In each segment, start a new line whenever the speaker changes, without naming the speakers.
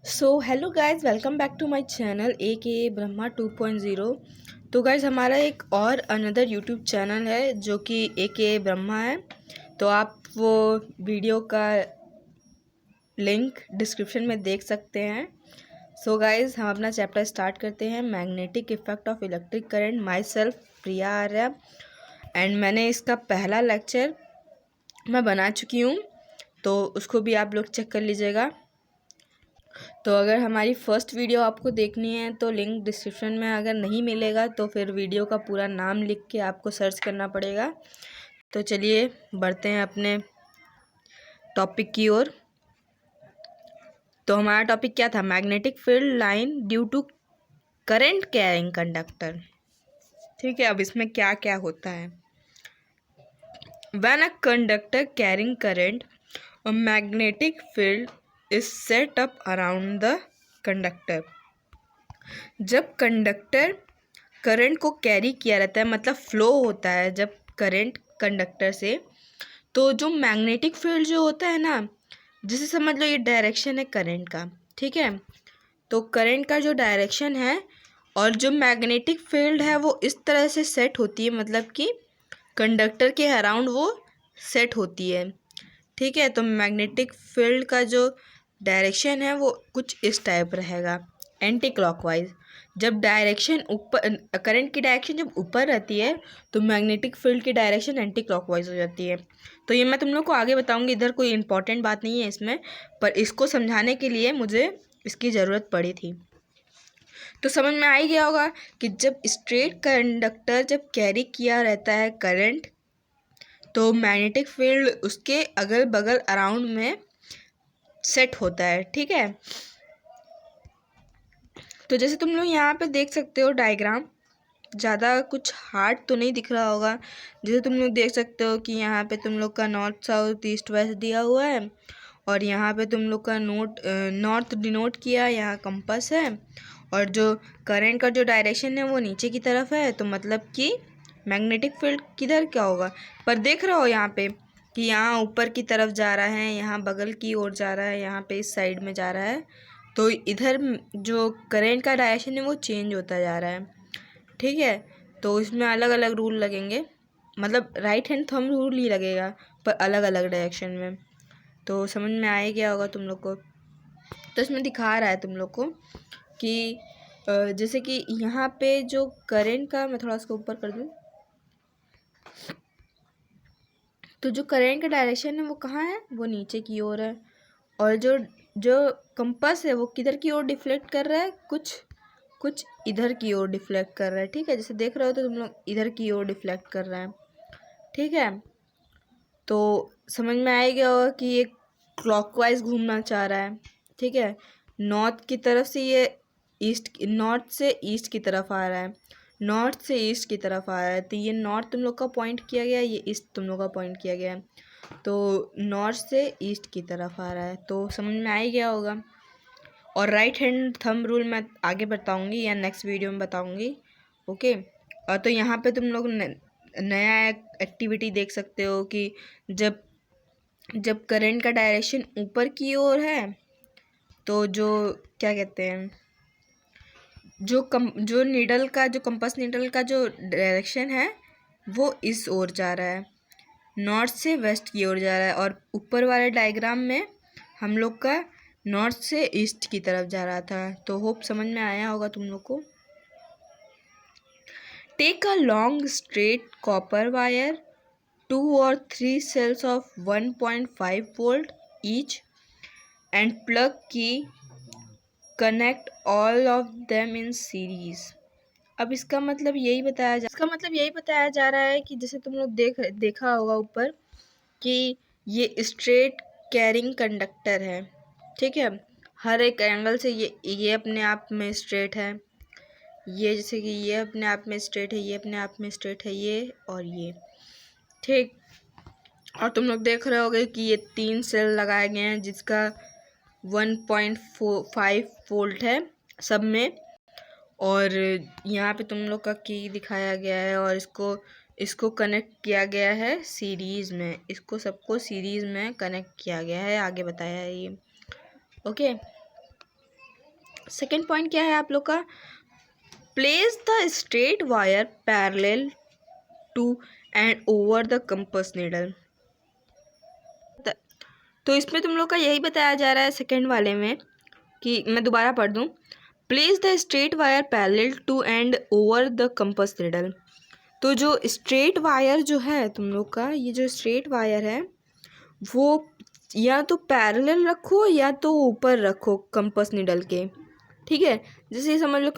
So hello guys, welcome back to my channel A K Brahma 2.0। तो guys, हमारा एक और अनदर यूट्यूब चैनल है जो कि ए के ब्रह्मा है। तो आप वो वीडियो का लिंक डिस्क्रिप्शन में देख सकते हैं। सो गाइस, हम अपना चैप्टर स्टार्ट करते हैं। Magnetic effect of electric current. My self Priya Arya, and मैंने इसका पहला लेक्चर मैं बना चुकी हूँ, तो उसको भी आप लोग चेक कर लीजिएगा। तो अगर हमारी फर्स्ट वीडियो आपको देखनी है तो लिंक डिस्क्रिप्शन में अगर नहीं मिलेगा तो फिर वीडियो का पूरा नाम लिख के आपको सर्च करना पड़ेगा। तो चलिए बढ़ते हैं अपने टॉपिक की ओर। तो हमारा टॉपिक क्या था? Magnetic field line due to current carrying conductor. ठीक है, अब इसमें क्या क्या होता है। When a conductor carrying current, a magnetic field is set up around the conductor. जब कंडक्टर करंट को कैरी किया रहता है, मतलब फ्लो होता है जब करंट कंडक्टर से, तो जो मैग्नेटिक फील्ड जो होता है ना, जिसे समझ लो ये डायरेक्शन है करंट का। ठीक है, तो करंट का जो डायरेक्शन है और जो मैग्नेटिक फील्ड है वो इस तरह से सेट होती है, मतलब कि कंडक्टर के अराउंड वो सेट होती है। ठीक है, तो मैग्नेटिक फील्ड का जो डायरेक्शन है वो कुछ इस टाइप रहेगा, एंटी क्लॉकवाइज। जब डायरेक्शन ऊपर, करंट की डायरेक्शन जब ऊपर रहती है तो मैग्नेटिक फील्ड की डायरेक्शन एंटी क्लॉकवाइज हो जाती है। तो ये मैं तुम लोग को आगे बताऊंगी, इधर कोई इंपॉर्टेंट बात नहीं है इसमें, पर इसको समझाने के लिए मुझे इसकी ज़रूरत पड़ी थी। तो समझ में आ ही गया होगा कि जब स्ट्रेट कंडक्टर जब कैरी किया रहता है करंट, तो मैग्नेटिक फील्ड उसके अगल बगल अराउंड में सेट होता है। ठीक है, तो जैसे तुम लोग यहाँ पे देख सकते हो डायग्राम, ज़्यादा कुछ हार्ड तो नहीं दिख रहा होगा। जैसे तुम लोग देख सकते हो कि यहाँ पे तुम लोग का नॉर्थ साउथ ईस्ट वेस्ट दिया हुआ है, और यहाँ पे तुम लोग का नॉर्थ डिनोट किया, यहाँ कंपास है, और जो करंट का जो डायरेक्शन है वो नीचे की तरफ है। तो मतलब कि मैग्नेटिक फील्ड किधर क्या होगा, पर देख रहे हो यहाँ पे कि यहाँ ऊपर की तरफ जा रहा है, यहाँ बगल की ओर जा रहा है, यहाँ पे इस साइड में जा रहा है। तो इधर जो करंट का डायरेक्शन है वो चेंज होता जा रहा है। ठीक है, तो इसमें अलग अलग रूल लगेंगे, मतलब राइट हैंड थंब रूल ही लगेगा पर अलग अलग डायरेक्शन में। तो समझ में आ ही गया होगा तुम लोग को। तो इसमें दिखा रहा है तुम लोग को कि जैसे कि यहाँ पे जो करंट का, मैं थोड़ा उसको ऊपर कर दूँ, तो जो करंट का डायरेक्शन है वो कहाँ है, वो नीचे की ओर है। और जो जो कंपास है वो किधर की ओर डिफ्लेक्ट कर रहा है, कुछ कुछ इधर की ओर डिफ्लेक्ट कर रहा है। ठीक है, जैसे देख रहे हो तो तुम लोग इधर की ओर डिफ्लेक्ट कर रहा है। ठीक है, तो समझ में आ गया होगा कि ये क्लॉकवाइज घूमना चाह रहा है। ठीक है, नॉर्थ की तरफ से ये नॉर्थ से ईस्ट की तरफ आ रहा है, नॉर्थ से ईस्ट की तरफ आ रहा है। तो ये नॉर्थ तुम लोग का पॉइंट किया गया, ये ईस्ट तुम लोग का पॉइंट किया गया है। तो नॉर्थ से ईस्ट की तरफ आ रहा है, तो समझ में आ ही गया होगा। और राइट हैंड थंब रूल मैं आगे बताऊंगी या नेक्स्ट वीडियो में बताऊंगी। ओके, और तो यहाँ पे तुम लोग नया एक्टिविटी देख सकते हो कि जब जब करंट का डायरेक्शन ऊपर की ओर है, तो जो क्या कहते हैं, जो नीडल का, जो कंपास नीडल का जो डायरेक्शन है वो इस ओर जा रहा है, नॉर्थ से वेस्ट की ओर जा रहा है। और ऊपर वाले डायग्राम में हम लोग का नॉर्थ से ईस्ट की तरफ जा रहा था। तो होप समझ में आया होगा तुम लोग को। Take a long straight copper wire, 2 or 3 cells of 1.5 volt each, and plug key, connect all of them in series। अब इसका मतलब यही बताया जा रहा है कि जैसे तुम लोग देखा होगा ऊपर कि ये स्ट्रेट कैरिंग कंडक्टर है। ठीक है, हर एक एंगल से ये अपने आप में स्ट्रेट है, ये जैसे कि ये अपने आप में स्ट्रेट है, ये अपने आप में स्ट्रेट है, ये और ये। ठीक, और तुम लोग देख रहे होगे कि ये 3 सेल लगाए गए हैं जिसका 1.5 वोल्ट है सब में। और यहाँ पे तुम लोग का की दिखाया गया है, और इसको इसको कनेक्ट किया गया है सीरीज़ में, इसको सबको सीरीज़ में कनेक्ट किया गया है, आगे बताया है ये। ओके, सेकेंड पॉइंट क्या है आप लोग का, place the straight wire parallel to and over the compass needle. तो इसमें तुम लोग का यही बताया जा रहा है सेकेंड वाले में कि मैं दोबारा पढ़ दूँ, place the straight wire parallel to and over the compass needle. तो जो स्ट्रेट वायर जो है तुम लोग का, ये जो स्ट्रेट वायर है वो या तो पैरेलल रखो या तो ऊपर रखो कंपास नीडल के, ठीक है। जैसे ये समझ लो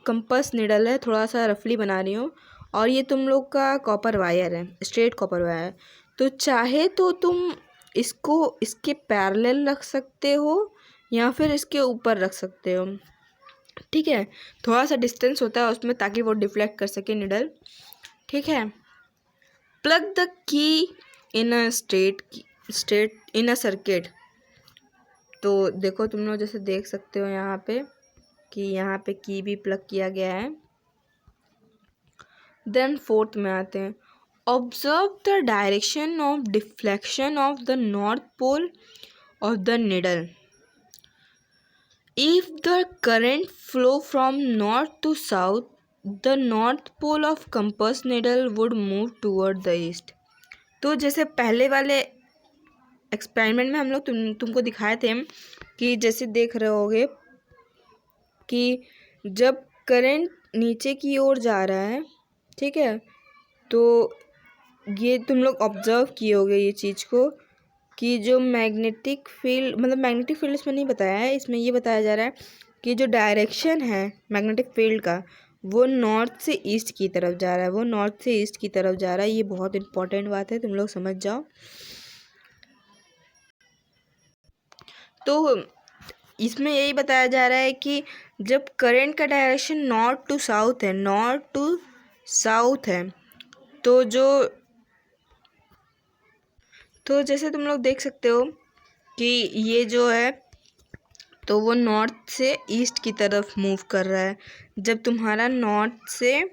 कंपास नीडल है, थोड़ा सा रफली बना रही हूँ, और ये तुम लोग का कॉपर वायर है, स्ट्रेट कॉपर वायर। तो चाहे तो तुम इसको इसके पैरेलल रख सकते हो या फिर इसके ऊपर रख सकते हो, ठीक है। थोड़ा सा डिस्टेंस होता है उसमें ताकि वो डिफ्लेक्ट कर सके निडल, ठीक है। Plug the key in a straight in a circuit. तो देखो तुम लोग जैसे देख सकते हो यहाँ पे कि यहाँ पे की भी प्लग किया गया है। देन फोर्थ में आते हैं, observe the direction of deflection of the north pole of the needle. If the current flow from north to south, the north pole of compass needle would move toward the east। तो जैसे पहले वाले experiment में हम लोग तुमको दिखाए थे कि जैसे देख रहे होगे कि जब करंट नीचे की ओर जा रहा है, ठीक है, तो ये तुम लोग ऑब्जर्व किए होगे ये चीज़ को कि जो मैग्नेटिक फील्ड, मतलब मैग्नेटिक फील्ड इसमें नहीं बताया है, इसमें ये बताया जा रहा है कि जो डायरेक्शन है मैग्नेटिक फील्ड का वो नॉर्थ से ईस्ट की तरफ जा रहा है, वो नॉर्थ से ईस्ट की तरफ जा रहा है। ये बहुत इंपॉर्टेंट बात है, तुम लोग समझ जाओ। तो इसमें यही बताया जा रहा है कि जब करंट का डायरेक्शन नॉर्थ टू साउथ है, नॉर्थ टू साउथ है, तो जैसे तुम लोग देख सकते हो कि ये जो है तो वो नॉर्थ से ईस्ट की तरफ मूव कर रहा है। जब तुम्हारा नॉर्थ से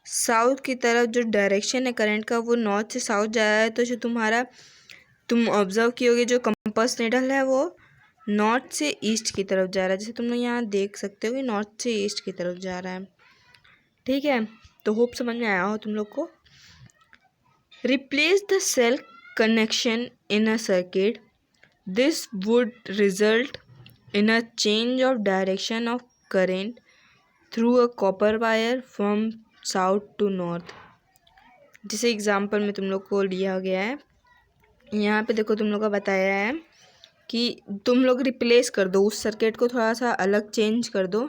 साउथ की तरफ जो डायरेक्शन है करंट का वो नॉर्थ से साउथ जा रहा है, तो जो तुम ऑब्जर्व कियोगे जो कंपास नीडल है वो नॉर्थ से ईस्ट की तरफ जा रहा है। जैसे तुम लोग यहाँ देख सकते हो कि नॉर्थ से ईस्ट की तरफ जा रहा है, ठीक है। तो होप समझ में आया हो तुम लोग को। Replace the cell connection in a circuit. This would result in a change of direction of current through a copper wire from south to north। जैसे एग्जांपल में तुम लोग को लिया गया है, यहाँ पे देखो तुम लोग का बताया है कि तुम लोग रिप्लेस कर दो उस सर्किट को, थोड़ा सा अलग चेंज कर दो।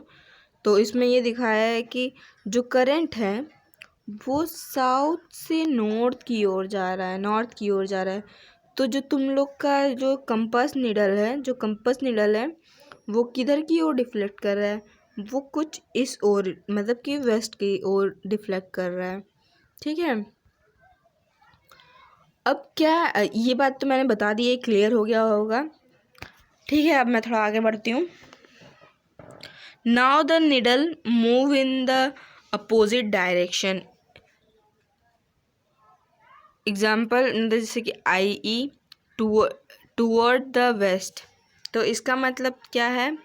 तो इसमें ये दिखाया है कि जो करंट है वो साउथ से नॉर्थ की ओर जा रहा है, नॉर्थ की ओर जा रहा है। तो जो तुम लोग का जो कंपास नीडल है वो किधर की ओर डिफ्लेक्ट कर रहा है, वो कुछ इस ओर, मतलब कि वेस्ट की ओर डिफ्लेक्ट कर रहा है, ठीक है। अब क्या, ये बात तो मैंने बता दी है, क्लियर हो गया होगा, ठीक है। अब मैं थोड़ा आगे बढ़ती हूँ। Now the needle move in the opposite direction. Example जैसे कि IE टूवर्ड द वेस्ट। तो इसका मतलब क्या है,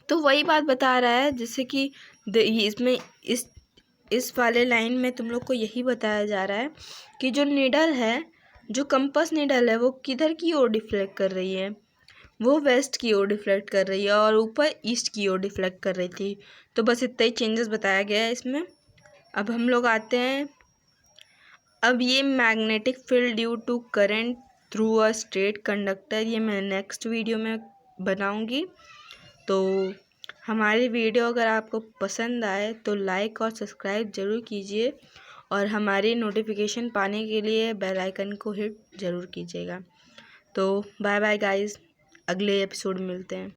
तो वही बात बता रहा है जैसे कि इसमें इस वाले लाइन में तुम लोग को यही बताया जा रहा है कि जो नीडल है, जो कंपास नीडल है वो किधर की ओर डिफ्लेक्ट कर रही है, वो वेस्ट की ओर डिफ्लेक्ट कर रही है और ऊपर ईस्ट की ओर डिफ्लेक्ट कर रही थी। तो बस इतना ही चेंजेस बताया गया है इसमें। अब हम लोग आते हैं, अब ये magnetic field due to current through a straight conductor, ये मैं नेक्स्ट वीडियो में बनाऊंगी। तो हमारी वीडियो अगर आपको पसंद आए तो लाइक और सब्सक्राइब ज़रूर कीजिए और हमारी नोटिफिकेशन पाने के लिए बेल आइकन को हिट ज़रूर कीजिएगा। तो बाय बाय गाइस, अगले एपिसोड में मिलते हैं।